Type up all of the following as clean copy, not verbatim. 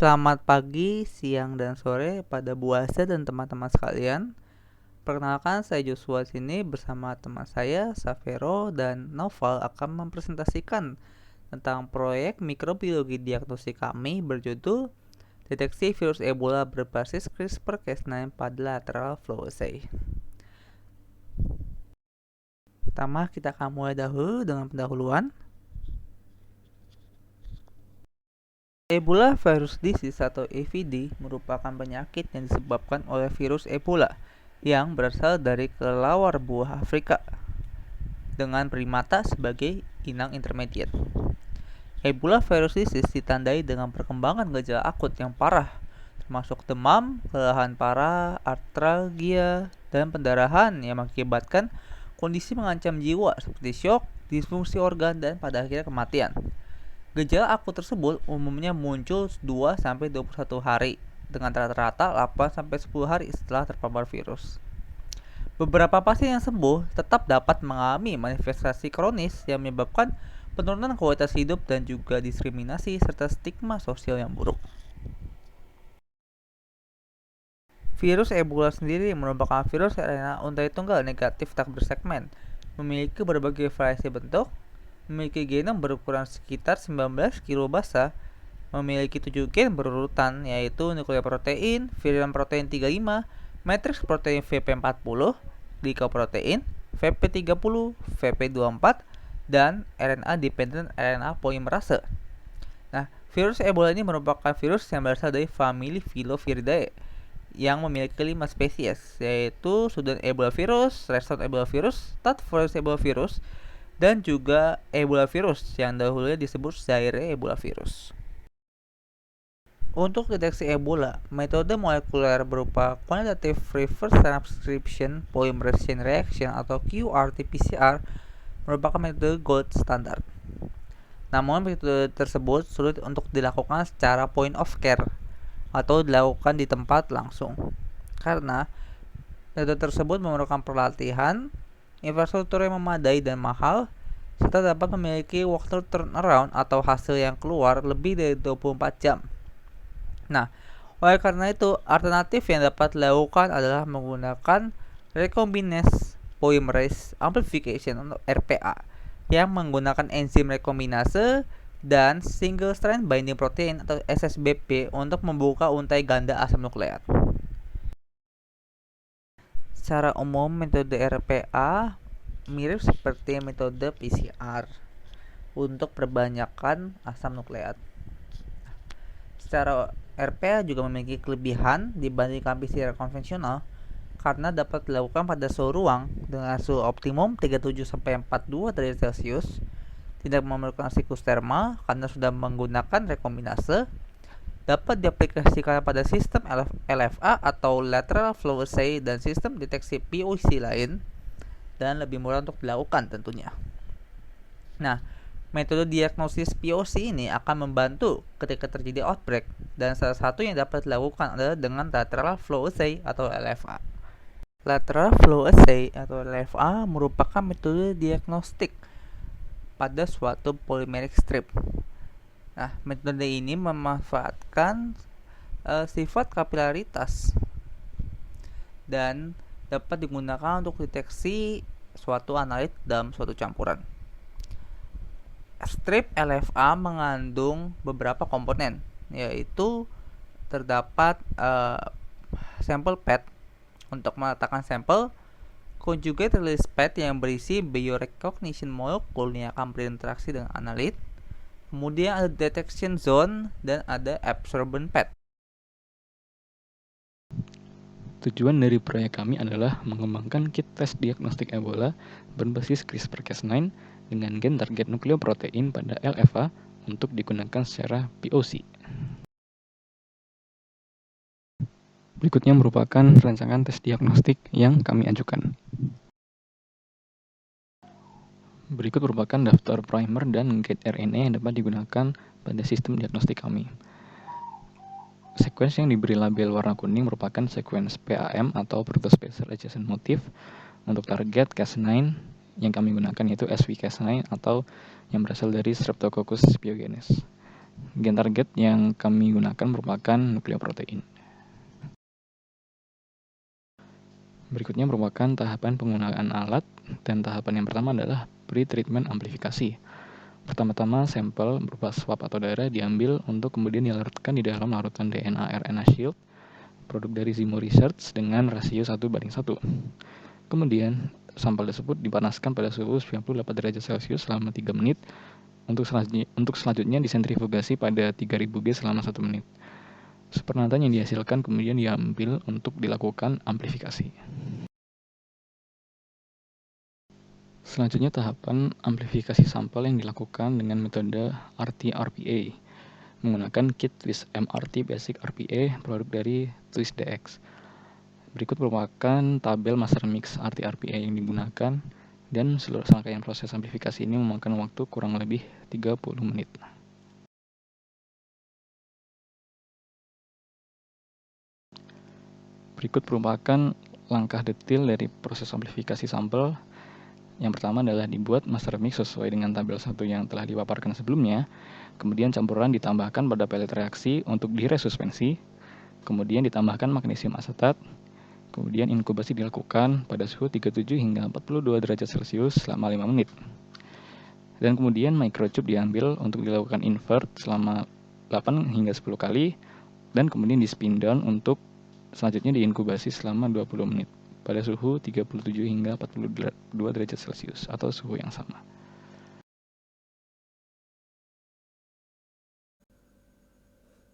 Selamat pagi, siang, dan sore pada Bu Asa dan teman-teman sekalian. Perkenalkan, saya Joshua sini bersama teman saya, Safero dan Noval akan mempresentasikan tentang proyek mikrobiologi diagnostik kami berjudul Deteksi Virus Ebola berbasis CRISPR-Cas9 pada lateral flow assay. Pertama, kita akan mulai dahulu dengan pendahuluan. Ebola virus disease atau EVD merupakan penyakit yang disebabkan oleh virus Ebola yang berasal dari kelelawar buah Afrika dengan primata sebagai inang intermediate. Ebola virus disease ditandai dengan perkembangan gejala akut yang parah, termasuk demam, kelelahan parah, artralgia, dan pendarahan yang mengakibatkan kondisi mengancam jiwa seperti syok, disfungsi organ, dan pada akhirnya kematian. Gejala akut tersebut umumnya muncul 2-21 hari dengan rata-rata 8-10 hari setelah terpapar virus. Beberapa pasien yang sembuh tetap dapat mengalami manifestasi kronis yang menyebabkan penurunan kualitas hidup dan juga diskriminasi serta stigma sosial yang buruk. Virus Ebola sendiri merupakan virus RNA untai tunggal negatif tak bersegmen, memiliki berbagai variasi bentuk, memiliki genom berukuran sekitar 19 kilobasa, memiliki 7 gen berurutan yaitu nukleoprotein, virion protein 35, matriks protein VP40, glikoprotein, VP30, VP24, dan RNA dependent RNA polymerase. Nah, virus Ebola ini merupakan virus yang berasal dari famili Filoviridae yang memiliki 5 spesies, yaitu Sudan Ebola virus, Reston Ebola virus, Staphylococcus Ebola virus, dan juga Ebola virus yang dahulunya disebut Zaire Ebola virus. Untuk deteksi Ebola, metode molekuler berupa Quantitative Reverse Transcription Polymerase Chain Reaction atau qRT-PCR merupakan metode gold standard. Namun metode tersebut sulit untuk dilakukan secara point of care atau dilakukan di tempat langsung karena metode tersebut memerlukan pelatihan, infrastruktur yang memadai dan mahal, serta dapat memiliki waktu turnaround atau hasil yang keluar lebih dari 24 jam. Nah, oleh karena itu, alternatif yang dapat dilakukan adalah menggunakan recombinase polymerase amplification atau RPA yang menggunakan enzim rekombinase dan single strand binding protein atau SSBP untuk membuka untai ganda asam nukleat. Secara umum, metode RPA mirip seperti metode PCR untuk perbanyakan asam nukleat. Secara RPA juga memiliki kelebihan dibandingkan PCR konvensional karena dapat dilakukan pada suhu ruang dengan suhu optimum 37-42 derajat Celcius, tidak memerlukan siklus termal karena sudah menggunakan rekombinase, dapat diaplikasikan pada sistem LFA atau lateral flow assay dan sistem deteksi POC lain, dan lebih murah untuk dilakukan tentunya. Nah, metode diagnosis POC ini akan membantu ketika terjadi outbreak, dan salah satu yang dapat dilakukan adalah dengan lateral flow assay atau LFA. Lateral flow assay atau LFA merupakan metode diagnostik pada suatu polymeric strip. Nah, metode ini memanfaatkan sifat kapilaritas dan dapat digunakan untuk deteksi suatu analit dalam suatu campuran. Strip LFA mengandung beberapa komponen, yaitu terdapat sampel pad untuk meletakkan sampel, conjugate release pad yang berisi biorecognition molecule yang akan berinteraksi dengan analit, kemudian ada detection zone, dan ada absorbent pad. Tujuan dari proyek kami adalah mengembangkan kit tes diagnostik Ebola berbasis CRISPR-Cas9 dengan gen target nukleoprotein pada LFA untuk digunakan secara POC. Berikutnya merupakan rancangan tes diagnostik yang kami ajukan. Berikut merupakan daftar primer dan guide RNA yang dapat digunakan pada sistem diagnostik kami. Sequence yang diberi label warna kuning merupakan sequence PAM atau Protospatial Adjacent Motif. Untuk target Cas9 yang kami gunakan yaitu SVCas9 atau yang berasal dari Streptococcus pyogenes. Gen target yang kami gunakan merupakan nukleoprotein. Berikutnya merupakan tahapan penggunaan alat, dan tahapan yang pertama adalah pre-treatment amplifikasi. Pertama-tama sampel berupa swab atau darah diambil untuk kemudian dilarutkan di dalam larutan DNA-RNA Shield, produk dari Zimo Research dengan rasio 1:1. Kemudian, sampel tersebut dipanaskan pada suhu 98 derajat Celcius selama 3 menit, untuk selanjutnya disentrifugasi pada 3000 G selama 1 menit. Supernatan yang dihasilkan kemudian diambil untuk dilakukan amplifikasi. Selanjutnya tahapan amplifikasi sampel yang dilakukan dengan metode RT-RPA menggunakan kit Twist MRT Basic RPA produk dari TwistDX. Berikut merupakan tabel master mix RT-RPA yang digunakan, dan seluruh rangkaian proses amplifikasi ini memakan waktu kurang lebih 30 menit. Berikut merupakan langkah detail dari proses amplifikasi sampel. Yang pertama adalah dibuat master mix sesuai dengan tabel 1 yang telah dipaparkan sebelumnya. Kemudian campuran ditambahkan pada pelet reaksi untuk diresuspensi. Kemudian ditambahkan magnesium asetat. Kemudian inkubasi dilakukan pada suhu 37 hingga 42 derajat Celcius selama 5 menit. Dan kemudian microchip diambil untuk dilakukan invert selama 8 hingga 10 kali. Dan kemudian di spin down untuk selanjutnya diinkubasi selama 20 menit pada suhu 37 hingga 42 derajat Celcius atau suhu yang sama.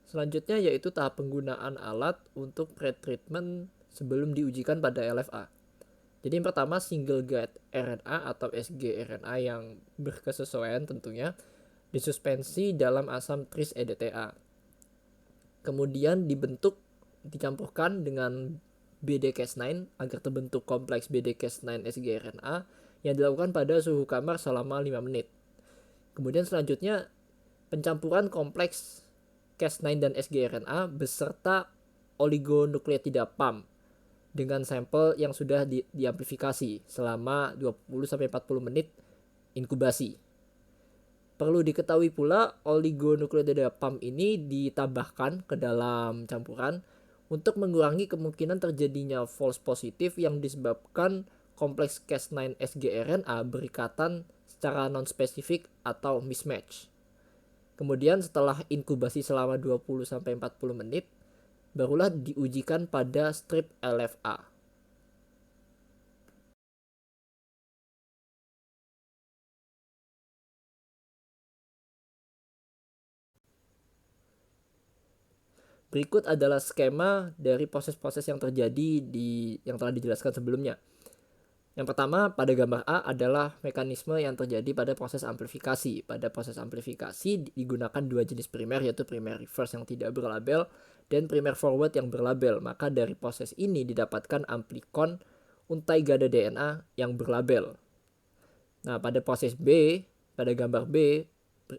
Selanjutnya yaitu tahap penggunaan alat untuk pretreatment sebelum diujikan pada LFA. Jadi yang pertama single guide RNA atau sgRNA yang berkesesuaian tentunya disuspensi dalam asam tris EDTA. Kemudian dicampurkan dengan BD-Cas9 agar terbentuk kompleks BD-Cas9 sgRNA yang dilakukan pada suhu kamar selama 5 menit. Kemudian selanjutnya pencampuran kompleks Cas9 dan sgRNA beserta oligonukleotida PAM dengan sampel yang sudah diamplifikasi selama 20-40 menit inkubasi. Perlu diketahui pula oligonukleotida PAM ini ditambahkan ke dalam campuran untuk mengurangi kemungkinan terjadinya false positif yang disebabkan kompleks Cas9 sgRNA berikatan secara non-spesifik atau mismatch. Kemudian setelah inkubasi selama 20-40 menit, barulah diujikan pada strip LFA. Berikut adalah skema dari proses-proses yang terjadi yang telah dijelaskan sebelumnya. Yang pertama, pada gambar A adalah mekanisme yang terjadi pada proses amplifikasi. Pada proses amplifikasi digunakan dua jenis primer, yaitu primer reverse yang tidak berlabel dan primer forward yang berlabel. Maka dari proses ini didapatkan amplikon untai gada DNA yang berlabel. Nah, pada proses B, pada gambar B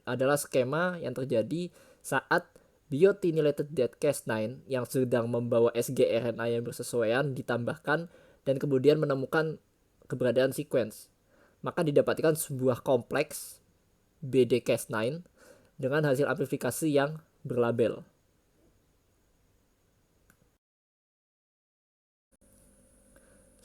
adalah skema yang terjadi saat biotinylated dead Cas9 yang sedang membawa sgRNA yang bersesuaian ditambahkan dan kemudian menemukan keberadaan sequence. Maka didapatkan sebuah kompleks BD-Cas9 dengan hasil amplifikasi yang berlabel.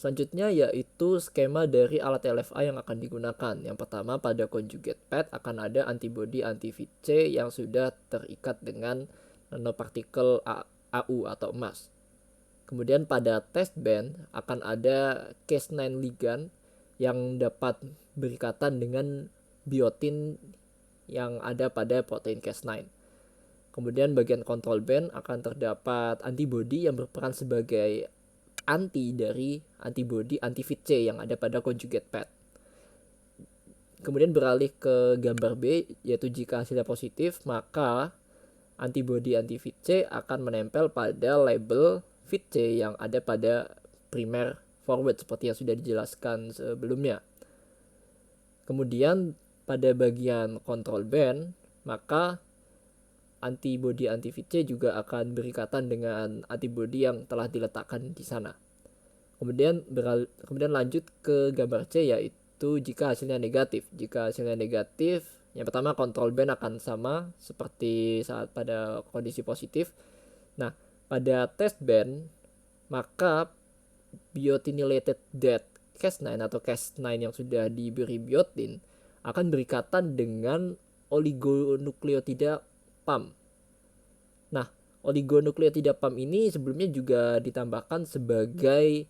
Selanjutnya yaitu skema dari alat LFA yang akan digunakan. Yang pertama, pada conjugate pad akan ada antibodi anti-VC yang sudah terikat dengan nanopartikel AU atau emas. Kemudian pada test band akan ada Cas9 ligand yang dapat berikatan dengan biotin yang ada pada protein Cas9. Kemudian bagian control band akan terdapat antibodi yang berperan sebagai anti dari antibodi anti-VC yang ada pada conjugate pad. Kemudian beralih ke gambar B, yaitu jika hasilnya positif, maka antibodi anti-VC akan menempel pada label VC yang ada pada primer forward seperti yang sudah dijelaskan sebelumnya. Kemudian pada bagian control band, maka antibodi anti-VC juga akan berikatan dengan antibodi yang telah diletakkan di sana. Kemudian lanjut ke gambar C, yaitu jika hasilnya negatif. Jika hasilnya negatif, Yang pertama, control band akan sama seperti saat pada kondisi positif. Nah, pada test band, maka biotinylated dead Cas9 atau Cas9 yang sudah diberi biotin akan berikatan dengan oligonukleotida PAM. Nah, oligonukleotida PAM ini sebelumnya juga ditambahkan sebagai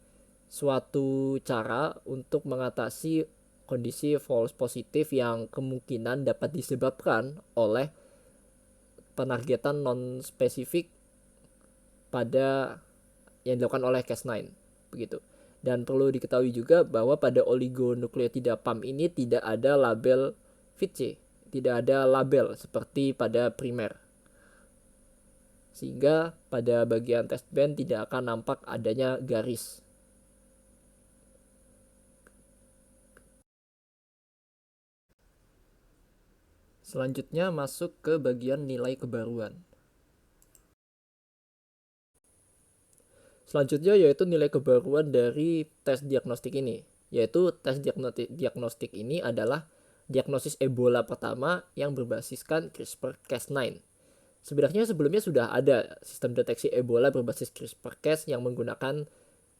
suatu cara untuk mengatasi kondisi false positif yang kemungkinan dapat disebabkan oleh penargetan non-spesifik pada yang dilakukan oleh Cas9 begitu. Dan perlu diketahui juga bahwa pada oligonukleotida PAM ini tidak ada label VC, tidak ada label seperti pada primer. Sehingga pada bagian test band tidak akan nampak adanya garis. Selanjutnya masuk ke bagian nilai kebaruan. Selanjutnya yaitu nilai kebaruan dari tes diagnostik ini. Yaitu tes diagnostik ini adalah diagnosis Ebola pertama yang berbasiskan CRISPR-Cas9. Sebenarnya sebelumnya sudah ada sistem deteksi Ebola berbasis CRISPR-Cas yang menggunakan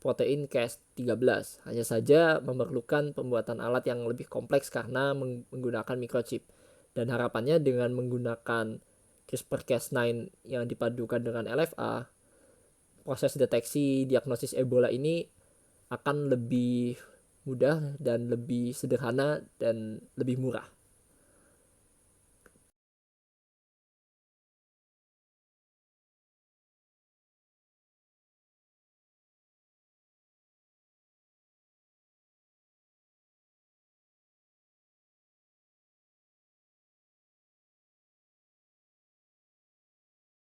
protein Cas13. Hanya saja memerlukan pembuatan alat yang lebih kompleks karena menggunakan microchip. Dan harapannya dengan menggunakan CRISPR-Cas9 yang dipadukan dengan LFA, proses deteksi diagnosis Ebola ini akan lebih mudah dan lebih sederhana dan lebih murah.